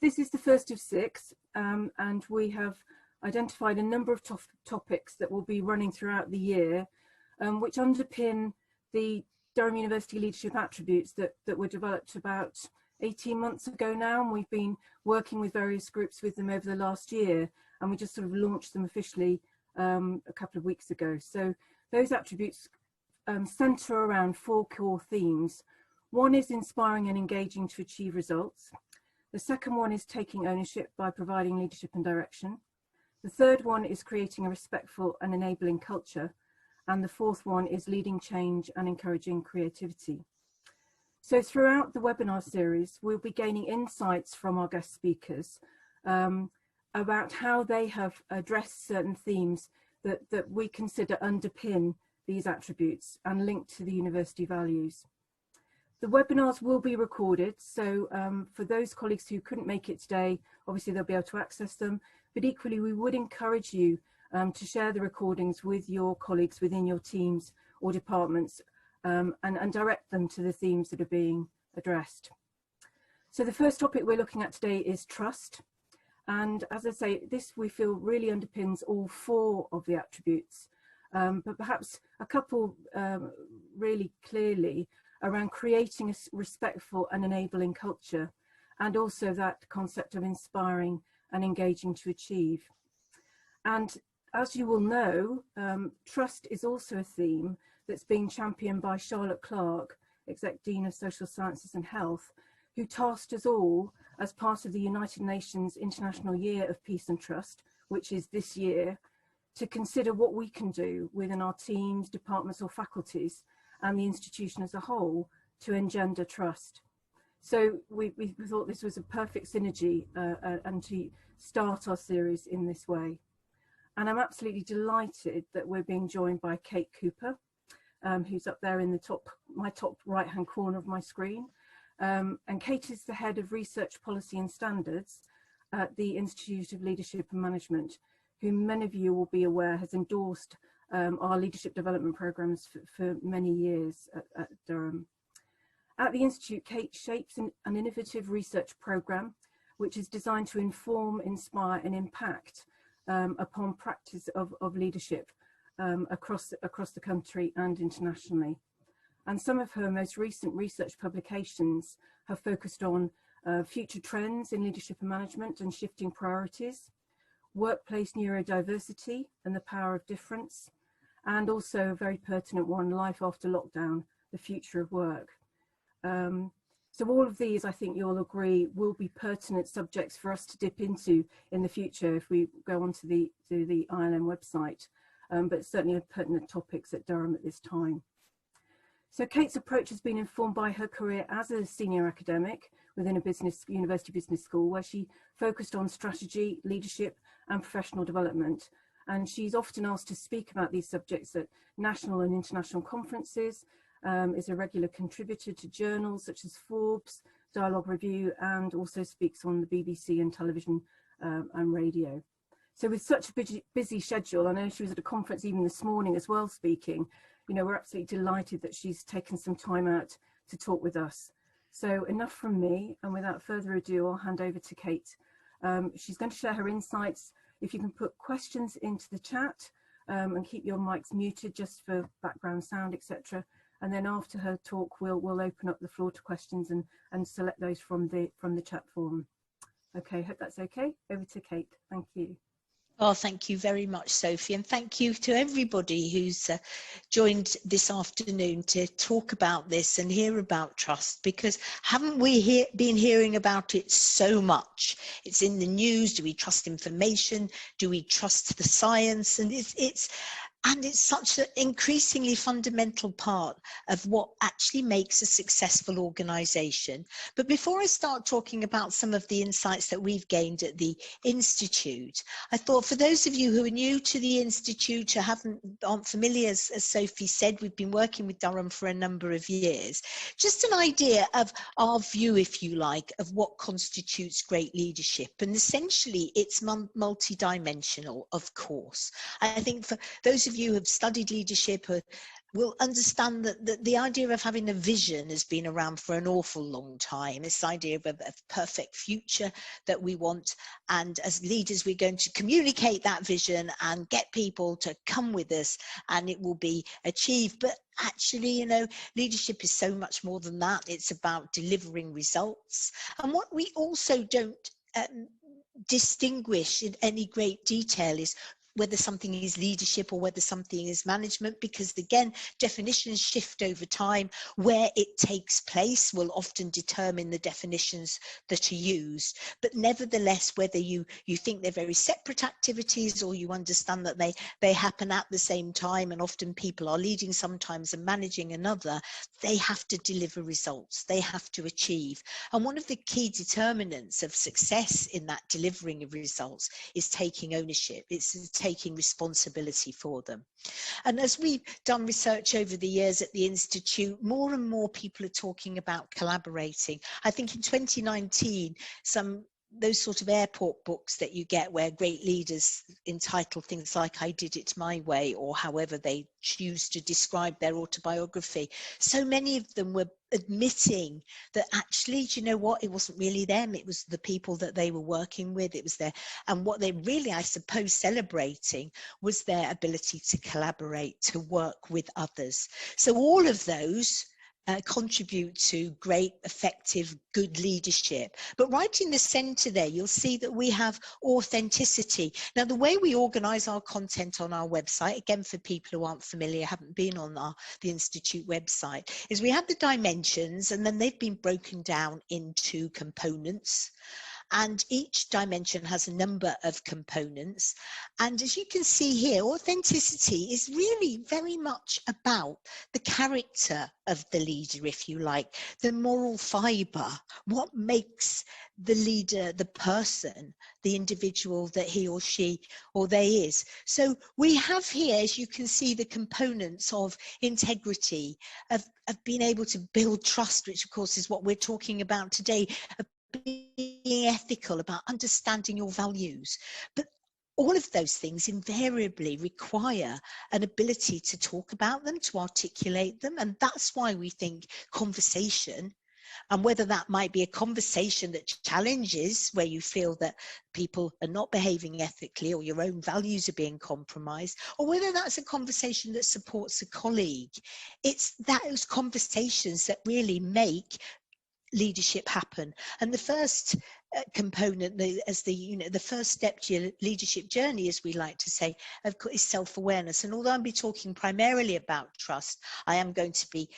this is the first of 6, and we have identified a number of topics that will be running throughout the year, which underpin the Durham University leadership attributes that were developed about 18 months ago now, and we've been working with various groups with them over the last year, and we just sort of launched them officially a couple of weeks ago. So those attributes centre around 4 core themes. One is inspiring and engaging to achieve results. The second one is taking ownership by providing leadership and direction. The third one is creating a respectful and enabling culture. And the fourth one is leading change and encouraging creativity. So throughout the webinar series, we'll be gaining insights from our guest speakers about how they have addressed certain themes that we consider underpin these attributes and link to the university values. The webinars will be recorded, so for those colleagues who couldn't make it today, obviously they'll be able to access them, but equally we would encourage you to share the recordings with your colleagues within your teams or departments and direct them to the themes that are being addressed. So the first topic we're looking at today is trust. And as I say, this we feel really underpins all 4 of the attributes, but perhaps a couple really clearly around creating a respectful and enabling culture, and also that concept of inspiring and engaging to achieve. And as you will know, trust is also a theme that's being championed by Charlotte Clark, Exec Dean of Social Sciences and Health, who tasked us all as part of the United Nations International Year of Peace and Trust, which is this year, to consider what we can do within our teams, departments or faculties and the institution as a whole to engender trust. So we thought this was a perfect synergy and to start our series in this way. And I'm absolutely delighted that we're being joined by Kate Cooper, who's up there in the my top right-hand corner of my screen. And Kate is the head of Research Policy and Standards at the Institute of Leadership and Management, who many of you will be aware has endorsed our leadership development programs for many years at Durham. At the Institute, Kate shapes an innovative research program which is designed to inform, inspire and impact upon practice of leadership across the country and internationally. And some of her most recent research publications have focused on future trends in leadership and management and shifting priorities, workplace neurodiversity and the power of difference, and also a very pertinent one, life after lockdown, the future of work. So all of these, I think you'll agree, will be pertinent subjects for us to dip into in the future if we go onto the ILM website, but certainly pertinent topics at Durham at this time. So Kate's approach has been informed by her career as a senior academic within a university business school, where she focused on strategy, leadership and professional development. And she's often asked to speak about these subjects at national and international conferences, is a regular contributor to journals such as Forbes, Dialogue Review, and also speaks on the BBC and television and radio. So with such a busy schedule, I know she was at a conference even this morning as well speaking, you know, we're absolutely delighted that she's taken some time out to talk with us. So enough from me, and without further ado, I'll hand over to Kate. She's going to share her insights. If you can put questions into the chat and keep your mics muted just for background sound, etc. And then after her talk, we'll open up the floor to questions and select those from the chat forum. Okay, hope that's okay. Over to Kate. Thank you. Oh, thank you very much, Sophie, and thank you to everybody who's joined this afternoon to talk about this and hear about trust, because haven't we been hearing about it so much? It's in the news. Do we trust information? Do we trust the science? And it's such an increasingly fundamental part of what actually makes a successful organisation. But before I start talking about some of the insights that we've gained at the Institute, I thought for those of you who are new to the Institute or aren't familiar, as Sophie said, we've been working with Durham for a number of years. Just an idea of our view, if you like, of what constitutes great leadership. And essentially, it's multidimensional, of course. I think for those of of you who have studied leadership will understand that the idea of having a vision has been around for an awful long time. This idea of a perfect future that we want, and as leaders we're going to communicate that vision and get people to come with us and it will be achieved. But actually, you know, leadership is so much more than that. It's about delivering results. And what we also don't distinguish in any great detail is whether something is leadership or whether something is management, because again, definitions shift over time. Where it takes place will often determine the definitions that are used. But nevertheless, whether you think they're very separate activities or you understand that they happen at the same time, and often people are leading sometimes and managing another, they have to deliver results, they have to achieve. And one of the key determinants of success in that delivering of results is taking ownership. It's taking responsibility for them. And as we've done research over the years at the Institute, more and more people are talking about collaborating. I think in 2019, those sort of airport books that you get where great leaders entitle things like I Did It My Way, or however they choose to describe their autobiography, so many of them were admitting that actually, do you know what, it wasn't really them, it was the people that they were working with, it was their, and what they really, I suppose, celebrating was their ability to collaborate, to work with others. So all of those contribute to great, effective, good leadership. But right in the center there, you'll see that we have authenticity. Now, the way we organize our content on our website, again, for people who aren't familiar, haven't been on the Institute website, is we have the dimensions, and then they've been broken down into components. And each dimension has a number of components. And as you can see here, authenticity is really very much about the character of the leader, if you like, the moral fiber, what makes the leader, the person, the individual that he or she or they is. So we have here, as you can see, the components of integrity, of being able to build trust, which of course is what we're talking about today, being ethical, about understanding your values. But all of those things invariably require an ability to talk about them, to articulate them. And that's why we think conversation, and whether that might be a conversation that challenges, where you feel that people are not behaving ethically or your own values are being compromised, or whether that's a conversation that supports a colleague, it's those conversations that really make leadership happen. And the first component, the first step to your leadership journey, as we like to say, of course, is self-awareness. And although I'll be talking primarily about trust, I am going to be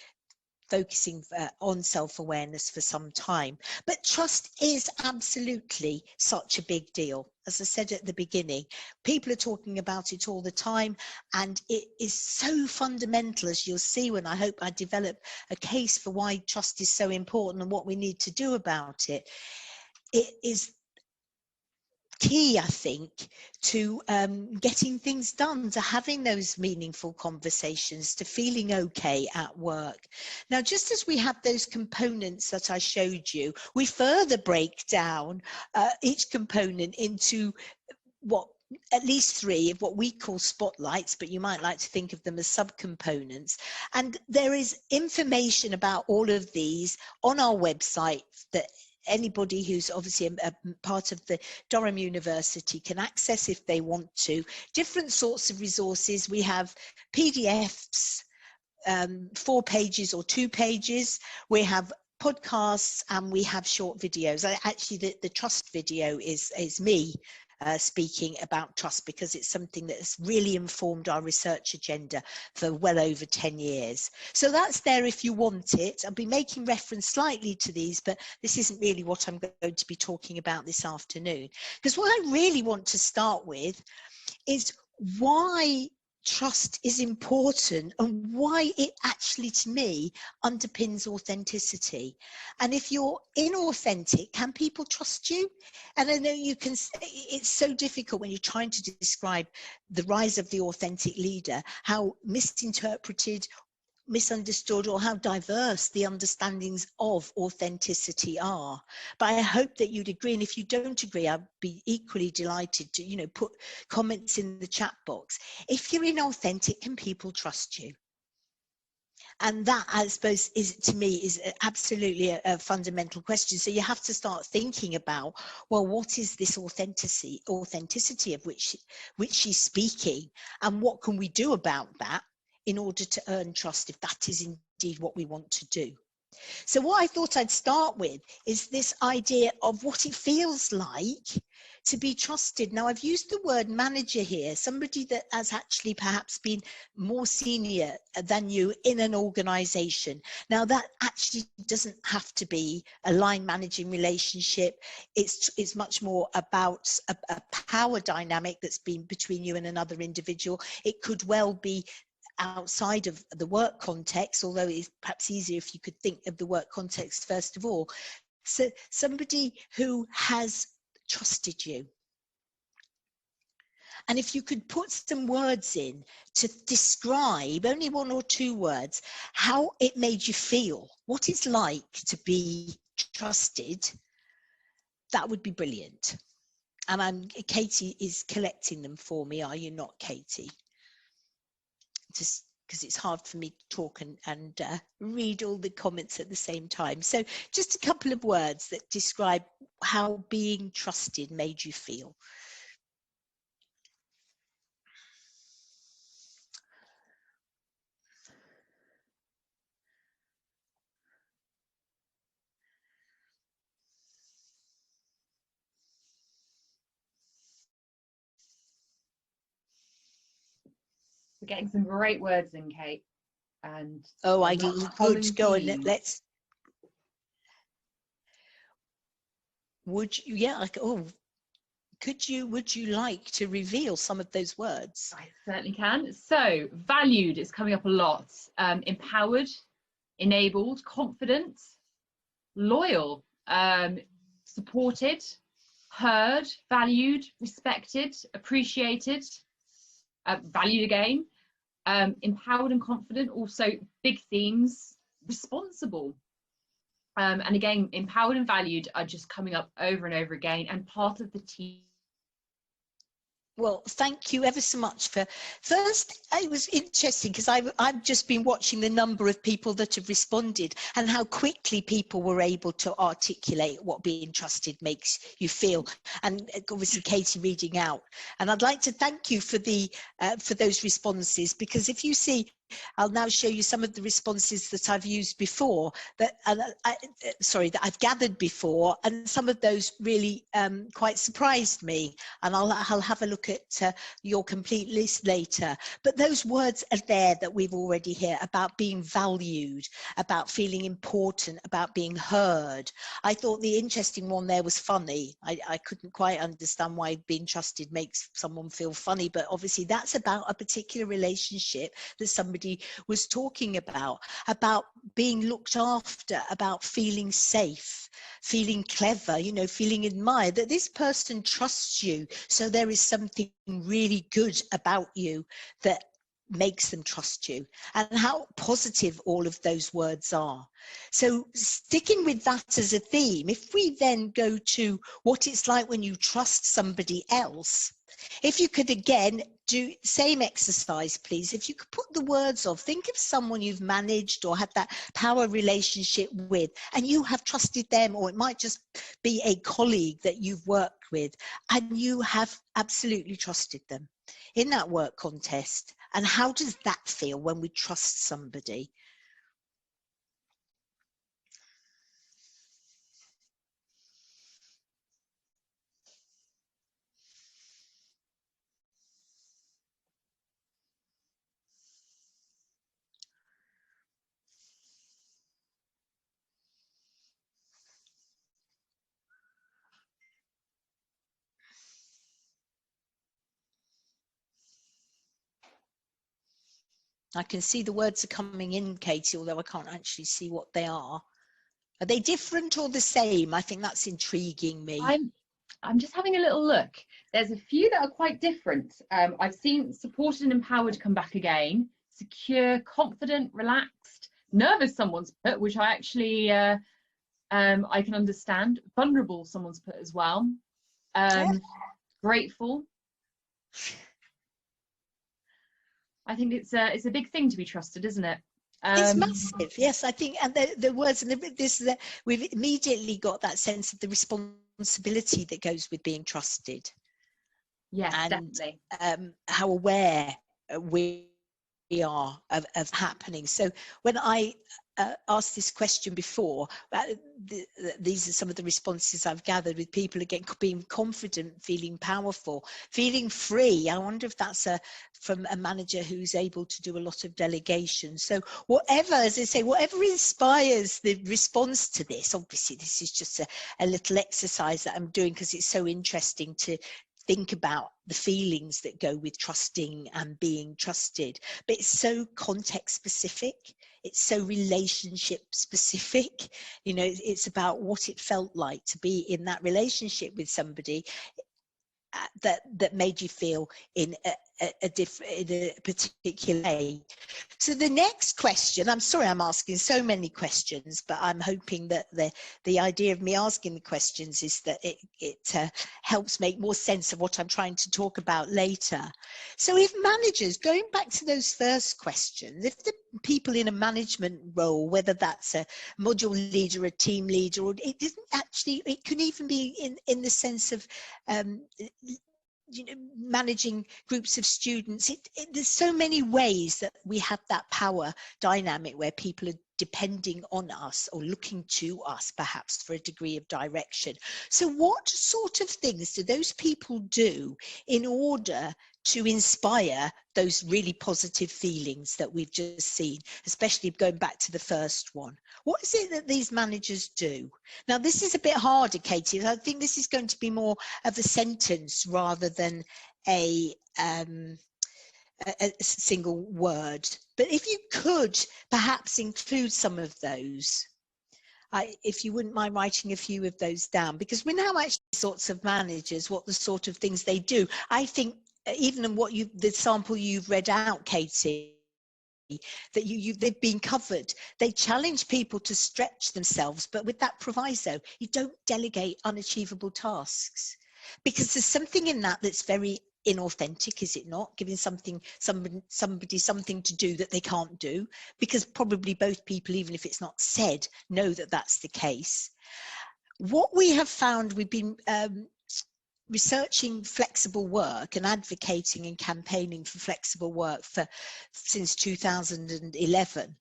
focusing on self-awareness for some time. But trust is absolutely such a big deal. As I said at the beginning, people are talking about it all the time, and it is so fundamental, as you'll see when I hope I develop a case for why trust is so important and what we need to do about it. It is key, I think, to getting things done, to having those meaningful conversations, to feeling okay at work. Now, just as we have those components that I showed you, we further break down each component into at least 3 of what we call spotlights, but you might like to think of them as subcomponents. And there is information about all of these on our website that anybody who's obviously a part of the Durham University can access if they want to. Different sorts of resources. We have PDFs, 4 pages or 2 pages. We have podcasts, and we have short videos. Actually, the trust video is me speaking about trust, because it's something that has really informed our research agenda for well over 10 years. So that's there if you want it. I'll be making reference slightly to these, but this isn't really what I'm going to be talking about this afternoon. Because what I really want to start with is why trust is important, and why it actually, to me, underpins authenticity. And if you're inauthentic, can people trust you? And I know you can, it's so difficult when you're trying to describe the rise of the authentic leader, how misinterpreted misunderstood or how diverse the understandings of authenticity are. But I hope that you'd agree, and if you don't agree, I'd be equally delighted to, you know, put comments in the chat box. If you're inauthentic, can people trust you? And that, I suppose, is, to me, is absolutely a fundamental question. So you have to start thinking about, well, what is this authenticity of which she's speaking, and what can we do about that in order to earn trust, if that is indeed what we want to do? So what I thought I'd start with is this idea of what it feels like to be trusted. Now, I've used the word manager here, somebody that has actually perhaps been more senior than you in an organization. Now, that actually doesn't have to be a line managing relationship. It's much more about a power dynamic that's been between you and another individual. It could well be outside of the work context, although it's perhaps easier if you could think of the work context first of all. So somebody who has trusted you. And if you could put some words in to describe, only one or two words, how it made you feel, what it's like to be trusted, that would be brilliant. And Katie is collecting them for me, are you not, Katie? Just because it's hard for me to talk and read all the comments at the same time. So just a couple of words that describe how being trusted made you feel. We're getting some great words in, Kate. And oh, I good. Go on. Let's. Would you? Yeah. Like, oh, could you? Would you like to reveal some of those words? I certainly can. So, valued is coming up a lot. Empowered, enabled, confident, loyal, supported, heard, valued, respected, appreciated, valued again. Empowered and confident, also big themes, responsible, and again, empowered and valued are just coming up over and over again, and part of the team. Well, thank you ever so much for first. It was interesting because I've just been watching the number of people that have responded and how quickly people were able to articulate what being trusted makes you feel, and obviously Katie reading out. And I'd like to thank you for the for those responses, because if you see, I'll now show you some of the responses that I've used before, that that I've gathered before, and some of those really quite surprised me. And I'll have a look at your complete list later. But those words are there that we've already heard about being valued, about feeling important, about being heard. I thought the interesting one there was funny. I couldn't quite understand why being trusted makes someone feel funny, but obviously that's about a particular relationship that somebody was talking about being looked after, about feeling safe, feeling clever, you know, feeling admired, that this person trusts you, so there is something really good about you that makes them trust you, and how positive all of those words are. So sticking with that as a theme, if we then go to what it's like when you trust somebody else, if you could again do same exercise, please. If you could put the words of, think of someone you've managed or had that power relationship with, and you have trusted them, or it might just be a colleague that you've worked with, and you have absolutely trusted them in that work context. And how does that feel when we trust somebody? I can see the words are coming in, Katie, although I can't actually see what they are. Are they different or the same? I think that's intriguing me. I'm just having a little look. There's a few that are quite different. I've seen supported and empowered come back again. secure, confident, relaxed, nervous someone's put, which I actually I can understand, vulnerable someone's put as well, grateful. I think it's a big thing to be trusted, isn't it? It's massive, yes. I think, and the words, and we've immediately got that sense of the responsibility that goes with being trusted. Yes, and definitely. How aware we are of happening. So when I asked this question before, these are some of the responses I've gathered with people again: being confident, feeling powerful, feeling free. I wonder if that's from a manager who's able to do a lot of delegation. So whatever, as I say, whatever inspires the response to this, obviously this is just a little exercise that I'm doing because it's so interesting to think about the feelings that go with trusting and being trusted. But it's so context specific, it's so relationship specific. You know, it's about what it felt like to be in that relationship with somebody that made you feel in a particular way. So the next question, I'm sorry I'm asking so many questions, but I'm hoping that the idea of me asking the questions is that it helps make more sense of what I'm trying to talk about later. So if managers, going back to those first questions, if the people in a management role, whether that's a module leader, a team leader, or it isn't actually, it could even be in the sense of you know, managing groups of students. There's so many ways that we have that power dynamic where people are depending on us or looking to us perhaps for a degree of direction. So what sort of things do those people do in order to inspire those really positive feelings that we've just seen, especially going back to the first one? What is it that these managers do? Now, this is a bit harder, Katie. I think this is going to be more of a sentence rather than a single word. But if you could perhaps include some of those, if you wouldn't mind writing a few of those down, because we now actually sorts of managers, what the sort of things they do. I think even in what the sample you've read out, Katie, that they've been covered. They challenge people to stretch themselves, but with that proviso, you don't delegate unachievable tasks, because there's something in that that's very inauthentic, is it not? Giving somebody something to do that they can't do, because probably both people, even if it's not said, know that that's the case. What we have found, we've been researching flexible work and advocating and campaigning for flexible work since 2011.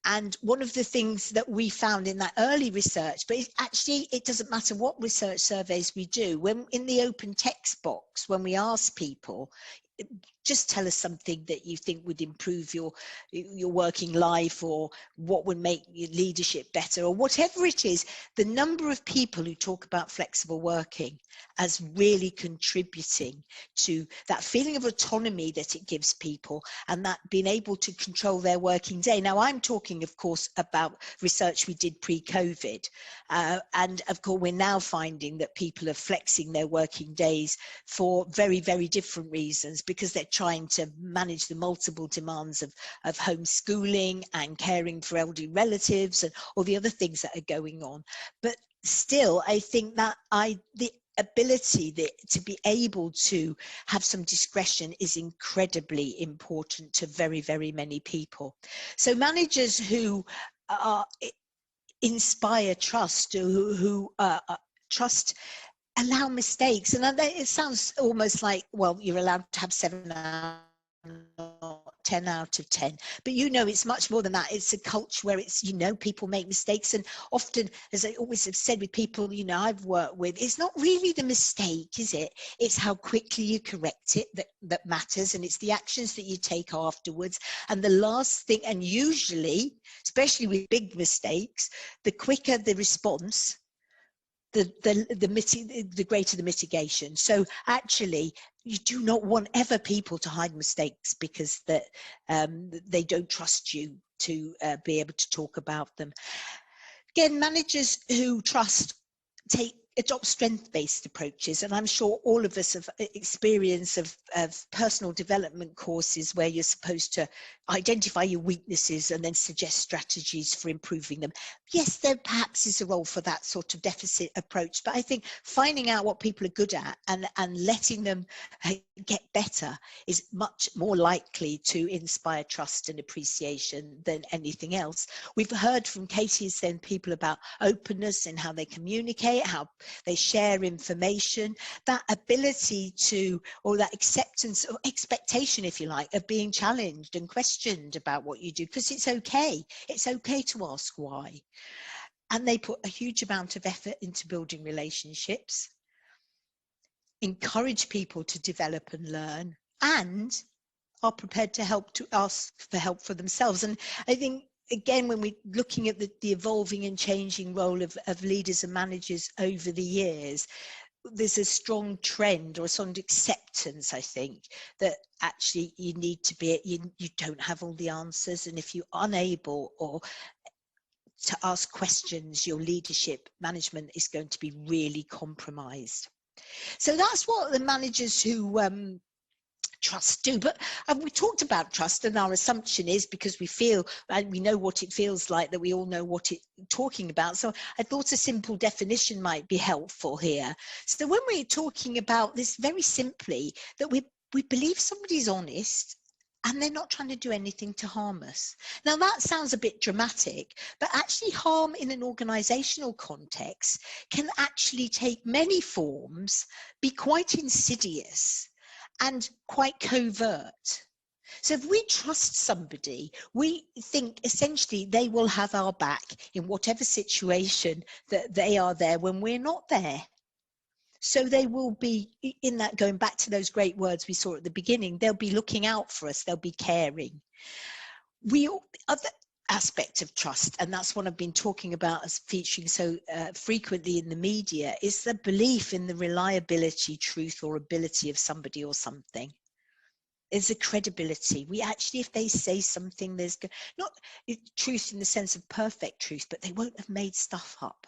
And one of the things that we found in that early research, but it doesn't matter what research surveys we do, when in the open text box, when we ask people, just tell us something that you think would improve your working life, or what would make your leadership better, or whatever it is, the number of people who talk about flexible working as really contributing to that feeling of autonomy that it gives people, and that being able to control their working day. Now, I'm talking, of course, about research we did pre-COVID, and of course we're now finding that people are flexing their working days for very, very different reasons, because they're trying to manage the multiple demands of homeschooling and caring for elderly relatives and all the other things that are going on. But still, I think that the ability to be able to have some discretion is incredibly important to very, very many people. So managers who inspire trust, who trust, allow mistakes. And it sounds almost like, well, you're allowed to have 7 out of 10 out of 10, but you know, it's much more than that. It's a culture where it's, you know, people make mistakes, and often, as I always have said with people, you know, I've worked with, it's not really the mistake, is it? It's how quickly you correct it that matters, and it's the actions that you take afterwards. And the last thing, and usually, especially with big mistakes, the quicker the response, the greater the mitigation. So actually, you do not want ever people to hide mistakes because that they don't trust you to be able to talk about them. Again, managers who trust adopt strength-based approaches, and I'm sure all of us have experience of personal development courses where you're supposed to identify your weaknesses and then suggest strategies for improving them. Yes, there perhaps is a role for that sort of deficit approach, but I think finding out what people are good at and letting them get better is much more likely to inspire trust and appreciation than anything else. We've heard from Katie's then people about openness and how they communicate, how they share information, that ability to, or that acceptance or expectation, if you like, of being challenged and questioned about what you do, because it's okay to ask why. And they put a huge amount of effort into building relationships, encourage people to develop and learn, and are prepared to ask for help for themselves. And I think, again, when we're looking at the evolving and changing role of leaders and managers over the years, there's a strong trend or a strong acceptance, I think, that actually you need to be, you don't have all the answers, and if you're unable or to ask questions, your leadership management is going to be really compromised. So that's what the managers who trust do. But we talked about trust, and our assumption is, because we feel and we know what it feels like, that we all know what it's talking about. So I thought a simple definition might be helpful here. So when we're talking about this, very simply, that we believe somebody's honest and they're not trying to do anything to harm us. Now that sounds a bit dramatic, but actually harm in an organizational context can actually take many forms, be quite insidious and quite covert. So if we trust somebody, we think essentially they will have our back in whatever situation that they are there when we're not there. So they will be in that, going back to those great words we saw at the beginning, they'll be looking out for us, they'll be caring. Other aspect of trust, and that's what I've been talking about as featuring so frequently in the media, is the belief in the reliability, truth or ability of somebody or something. Is a credibility. We actually, if they say something, there's not truth in the sense of perfect truth, but they won't have made stuff up.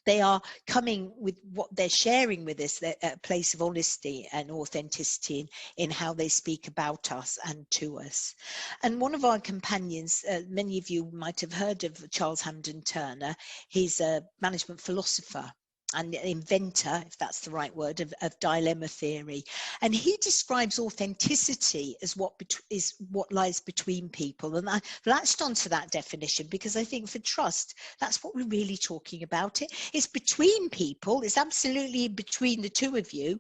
They are coming with what they're sharing with us, a place of honesty and authenticity in how they speak about us and to us. And one of our companions, many of you might have heard of Charles Hamden Turner. He's a management philosopher and inventor, if that's the right word, of dilemma theory. And he describes authenticity as what lies between people. And I latched onto that definition because I think for trust, that's what we're really talking about. It's between people. It's absolutely between the two of you.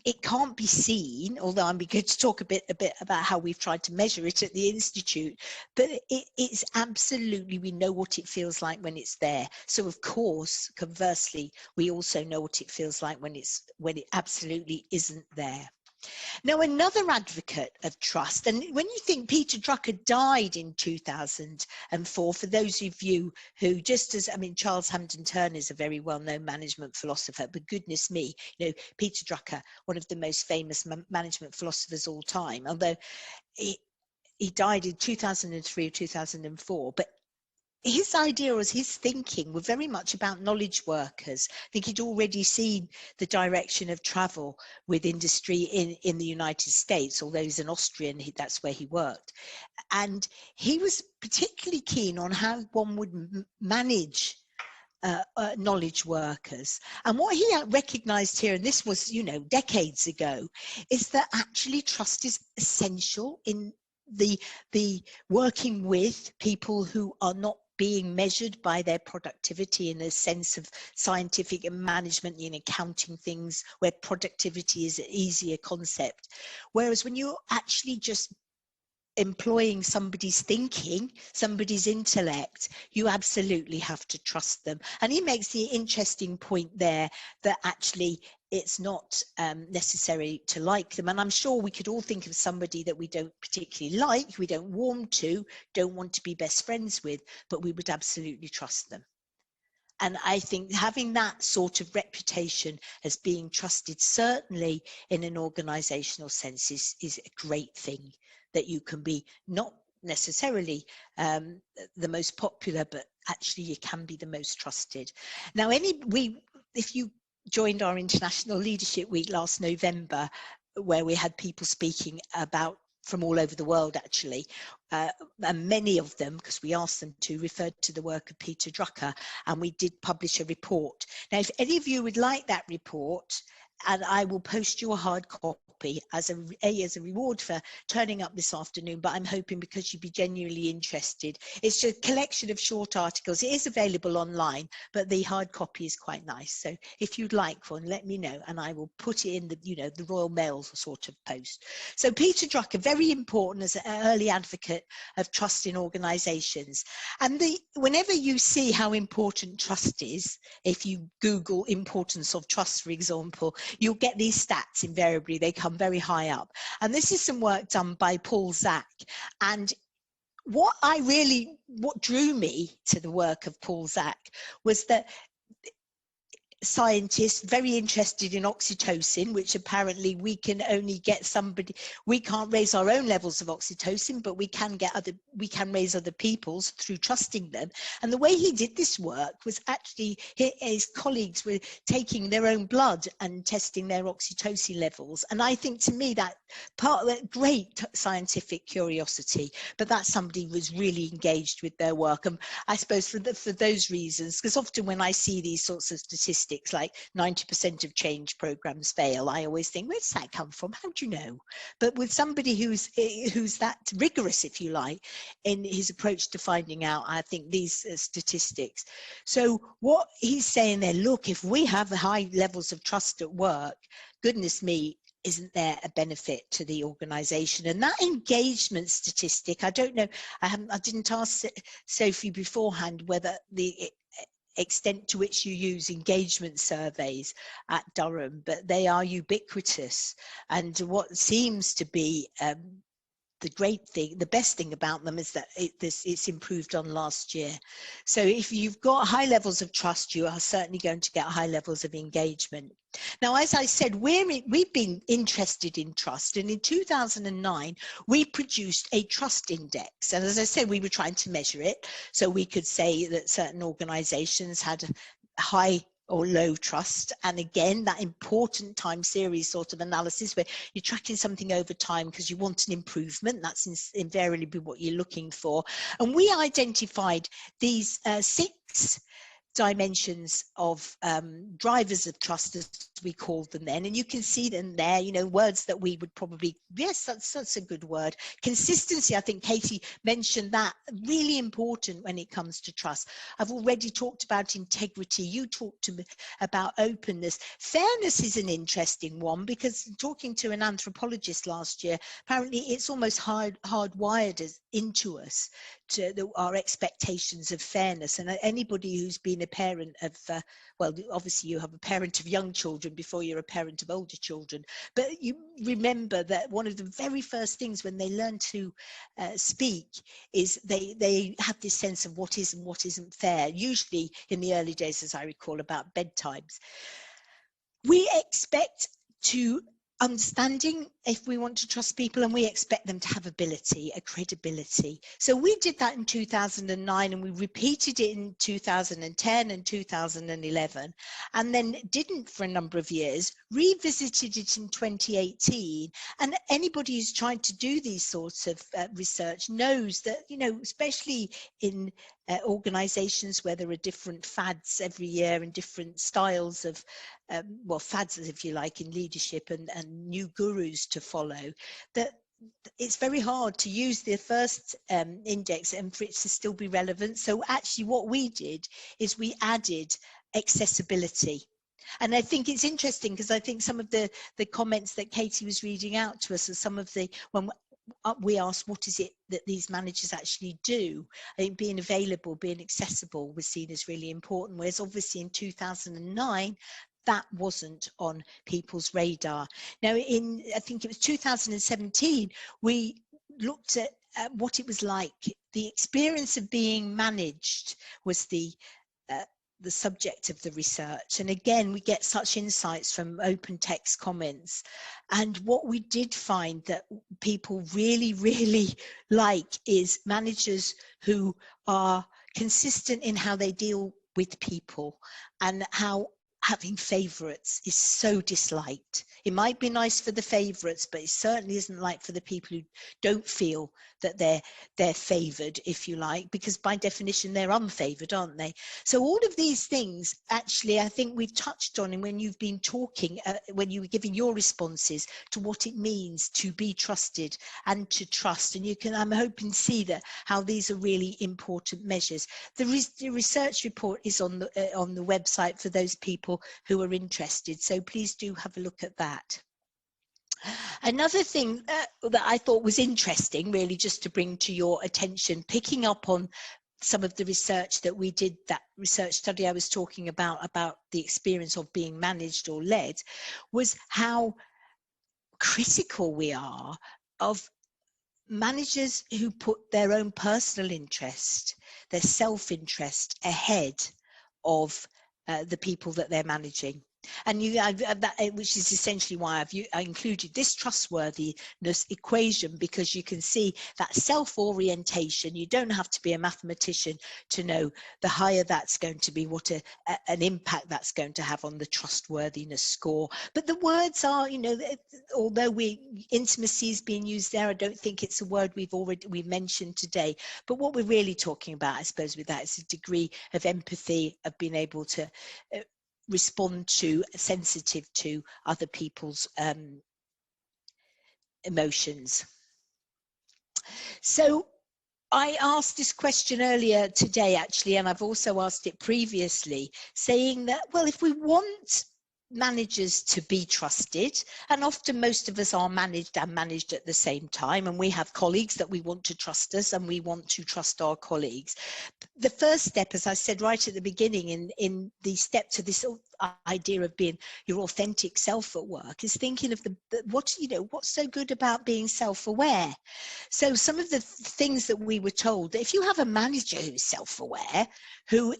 It can't be seen, although I'm going to talk a bit about how we've tried to measure it at the Institute, but it's absolutely, we know what it feels like when it's there. So of course, conversely, we also know what it feels like when it absolutely isn't there. Now, another advocate of trust, and when you think Peter Drucker died in 2004, for those of you who, just as, I mean, Charles Hamden Turner is a very well-known management philosopher, but goodness me, you know, Peter Drucker, one of the most famous management philosophers of all time, although he died in 2003 or 2004, but his ideas, his thinking were very much about knowledge workers. I think he'd already seen the direction of travel with industry in the United States, although he's an Austrian, that's where he worked. And he was particularly keen on how one would manage knowledge workers. And what he recognized here, and this was, you know, decades ago, is that actually trust is essential in the working with people who are not being measured by their productivity in a sense of scientific and management and accounting things, where productivity is an easier concept. Whereas when you're actually just employing somebody's thinking, somebody's intellect, you absolutely have to trust them. And he makes the interesting point there that actually it's not necessary to like them. And I'm sure we could all think of somebody that we don't particularly like, we don't warm to, don't want to be best friends with, but we would absolutely trust them. And I think having that sort of reputation as being trusted, certainly in an organizational sense, is a great thing, that you can be not necessarily the most popular, but actually you can be the most trusted. Now, if you joined our International Leadership Week last November, where we had people speaking about from all over the world, actually, and many of them, because we asked them to, referred to the work of Peter Drucker, and we did publish a report. Now, if any of you would like that report, and I will post you a hard copy as a reward for turning up this afternoon, but I'm hoping because you'd be genuinely interested. It's a collection of short articles. It is available online, but the hard copy is quite nice. So if you'd like one, let me know, and I will put it in the, the Royal Mail sort of post. So Peter Drucker, very important as an early advocate of trust in organisations. And whenever you see how important trust is, if you Google importance of trust, for example, you'll get these stats invariably. They come very high up. And this is some work done by Paul Zak. And what drew me to the work of Paul Zak was that scientists very interested in oxytocin, which apparently we can only get we can't raise our own levels of oxytocin, but we can raise other people's through trusting them. And the way he did this work was actually his colleagues were taking their own blood and testing their oxytocin levels. And I think, to me, that part of that great scientific curiosity, but that somebody was really engaged with their work. And I suppose for those reasons, because often when I see these sorts of statistics, like 90% of change programs fail, I always think, where does that come from? How do you know? But with somebody who's that rigorous, if you like, in his approach to finding out, I think these statistics. So what he's saying there, look, if we have high levels of trust at work, goodness me, isn't there a benefit to the organization? And that engagement statistic, I don't know, I didn't ask Sophie beforehand whether the extent to which you use engagement surveys at Durham, but they are ubiquitous. And what seems to be the great thing, the best thing about them is that it's improved on last year. So if you've got high levels of trust, you are certainly going to get high levels of engagement. Now, as I said, we've been interested in trust, and in 2009 we produced a trust index, and as I said, we were trying to measure it so we could say that certain organizations had high or low trust. And again, that important time series sort of analysis where you're tracking something over time because you want an improvement. That's invariably what you're looking for. And we identified these 6 dimensions of drivers of trust, as we called them then, and you can see them there, words that we would probably, yes, that's a good word. Consistency, I think Katie mentioned that, really important when it comes to trust. I've already talked about integrity. You talked to me about openness. Fairness is an interesting one, because talking to an anthropologist last year, apparently it's almost hardwired into us, to our expectations of fairness. And anybody who's been a parent of, well, obviously you have a parent of young children before you're a parent of older children, but you remember that one of the very first things when they learn to speak is they have this sense of what is and what isn't fair, usually in the early days, as I recall, about bedtimes. We expect to understanding if we want to trust people, and we expect them to have ability, a credibility. So we did that in 2009, and we repeated it in 2010 and 2011, and then didn't for a number of years, revisited it in 2018. And anybody who's trying to do these sorts of research knows that, especially in organizations where there are different fads every year and different styles of well, fads, if you like, in leadership, and new gurus to follow, that it's very hard to use the first index and for it to still be relevant. So actually what we did is we added accessibility. And I think it's interesting, because I think some of the comments that Katie was reading out to us are some of the, when we asked what is it that these managers actually do, I think being available, being accessible was seen as really important, whereas obviously in 2009 that wasn't on people's radar. Now in, I think it was 2017, we looked at what it was like. The experience of being managed was the the subject of the research. And again, we get such insights from open text comments. And what we did find that people really, really like is managers who are consistent in how they deal with people, and how having favorites is so disliked. It might be nice for the favorites, but it certainly isn't like for the people who don't feel that they're favored, if you like, because by definition they're unfavored, aren't they? So all of these things, actually, I think we've touched on, and when you've been talking, when you were giving your responses to what it means to be trusted and to trust, and you can, I'm hoping, see that how these are really important measures. The research report is on the website for those people who are interested, so please do have a look at that. Another thing that I thought was interesting, really, just to bring to your attention, picking up on some of the research that we did, that research study I was talking about the experience of being managed or led, was how critical we are of managers who put their own personal interest, their self-interest ahead of the people that they're managing. And which is essentially why I included this trustworthiness equation, because you can see that self-orientation. You don't have to be a mathematician to know the higher that's going to be, what an impact that's going to have on the trustworthiness score. But the words are, you know, although intimacy is being used there, I don't think it's a word we've mentioned today. But what we're really talking about, I suppose, with that is a degree of empathy, of being able to respond to, sensitive to other people's emotions. So I asked this question earlier today, actually, and I've also asked it previously, saying that, well, if we want managers to be trusted, and often most of us are managed and managed at the same time, and we have colleagues that we want to trust us, and we want to trust our colleagues. The first step, as I said right at the beginning, in the step to this idea of being your authentic self at work, is thinking of what's so good about being self-aware. So some of the things that we were told, that if you have a manager who's self-aware, who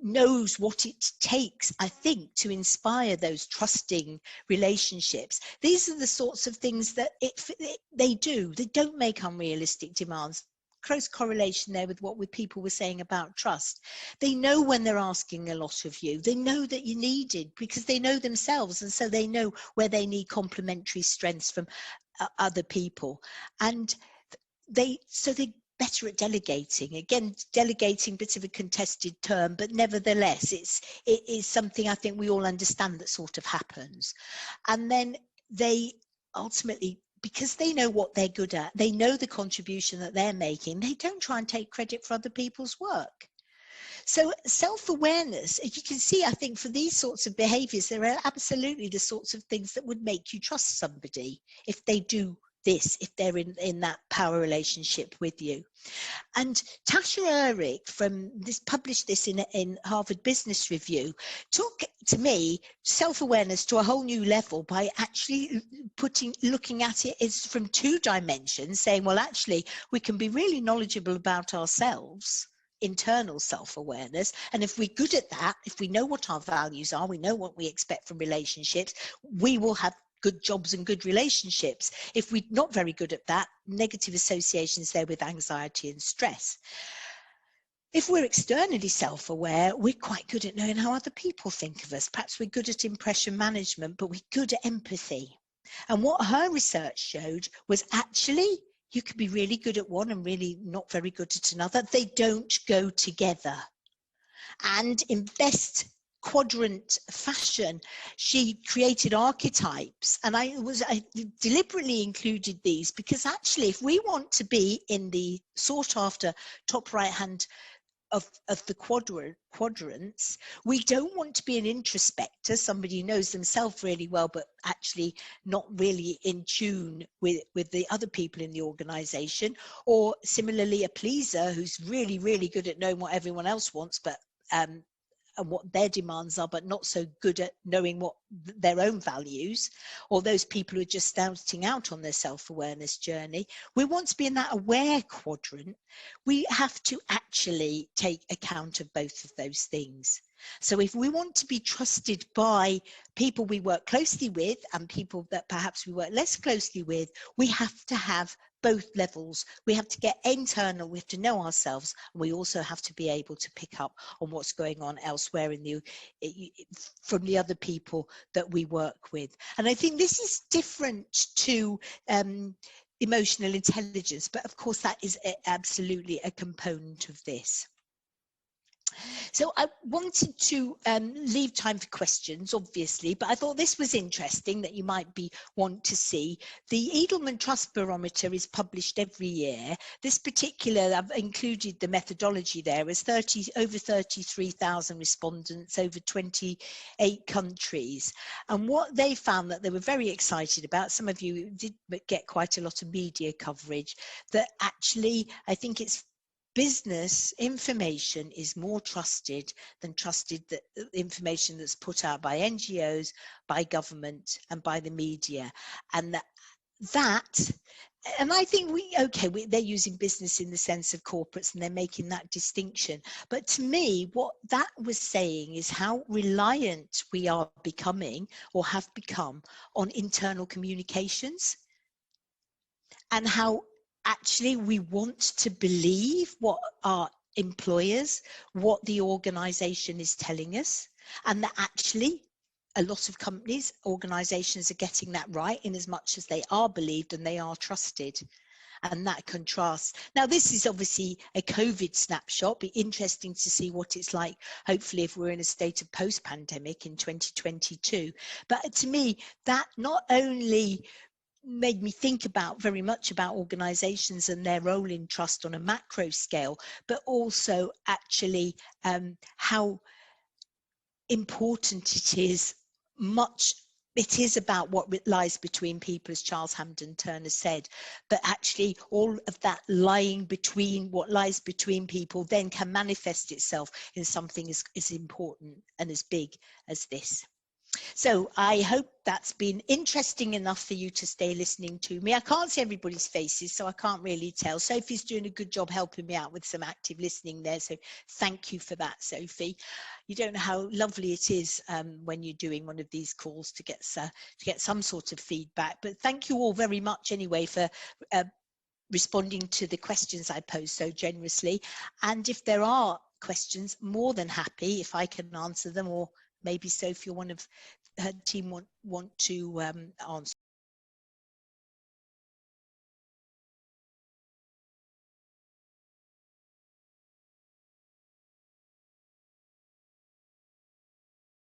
knows what it takes, I think, to inspire those trusting relationships, these are the sorts of things that they do. They don't make unrealistic demands. Close correlation there with what people were saying about trust. They know when they're asking a lot of you. They know that you need it because they know themselves, and so they know where they need complementary strengths from other people. And they're better at delegating. Again, delegating, a bit of a contested term, but nevertheless, it is something I think we all understand that sort of happens. And then they ultimately, because they know what they're good at, they know the contribution that they're making, they don't try and take credit for other people's work. So self-awareness, as you can see, I think for these sorts of behaviors, there are absolutely the sorts of things that would make you trust somebody if they do this, if they're in that power relationship with you. And Tasha Ehrich published this in Harvard Business Review, took, to me, self-awareness to a whole new level by actually looking at it as from two dimensions, saying, well, actually, we can be really knowledgeable about ourselves, internal self-awareness, and if we're good at that, if we know what our values are, we know what we expect from relationships, we will have good jobs and good relationships. If we're not very good at that, negative associations there with anxiety and stress. If we're externally self-aware, we're quite good at knowing how other people think of us. Perhaps we're good at impression management, but we're good at empathy. And what her research showed was actually you could be really good at one and really not very good at another. They don't go together. And in best quadrant fashion, she created archetypes, and I deliberately included these because actually, if we want to be in the sought after top right hand of the quadrants, we don't want to be an introspector, somebody who knows themselves really well but actually not really in tune with the other people in the organization, or similarly a pleaser who's really good at knowing what everyone else wants but and what their demands are, but not so good at knowing what their own values, or those people who are just starting out on their self-awareness journey. We want to be in that aware quadrant. We have to actually take account of both of those things. So if we want to be trusted by people we work closely with and people that perhaps we work less closely with, we have to have both levels. We have to get internal, we have to know ourselves, and we also have to be able to pick up on what's going on elsewhere from the other people that we work with. And I think this is different to emotional intelligence, but of course that is absolutely a component of this. So I wanted to leave time for questions, obviously, but I thought this was interesting that you might want to see. The Edelman Trust Barometer is published every year. This particular, I've included the methodology there, is over 33,000 respondents over 28 countries. And what they found that they were very excited about, some of you did get quite a lot of media coverage, that actually, I think it's business information is more trusted than the information that's put out by NGOs, by government, and by the media. And and I think they're using business in the sense of corporates, and they're making that distinction. But to me, what that was saying is how reliant we are becoming, or have become, on internal communications, and how actually we want to believe what our employers, what the organization is telling us, and that actually a lot of companies, organizations are getting that right in as much as they are believed and they are trusted. And that contrasts. Now, this is obviously a COVID snapshot. Be interesting to see what it's like, hopefully, if we're in a state of post-pandemic in 2022. But to me, that not only made me think very much about organizations and their role in trust on a macro scale, but also actually how important it is. It is about what lies between people, as Charles Hamden Turner said, but actually all of that what lies between people then can manifest itself in something as important and as big as this. So I hope that's been interesting enough for you to stay listening to me. I can't see everybody's faces, so I can't really tell. Sophie's doing a good job helping me out with some active listening there, so thank you for that, Sophie. You don't know how lovely it is when you're doing one of these calls to get some sort of feedback. But thank you all very much anyway for responding to the questions I posed so generously. And if there are questions, more than happy if I can answer them, or maybe Sophie or one of her team want to answer.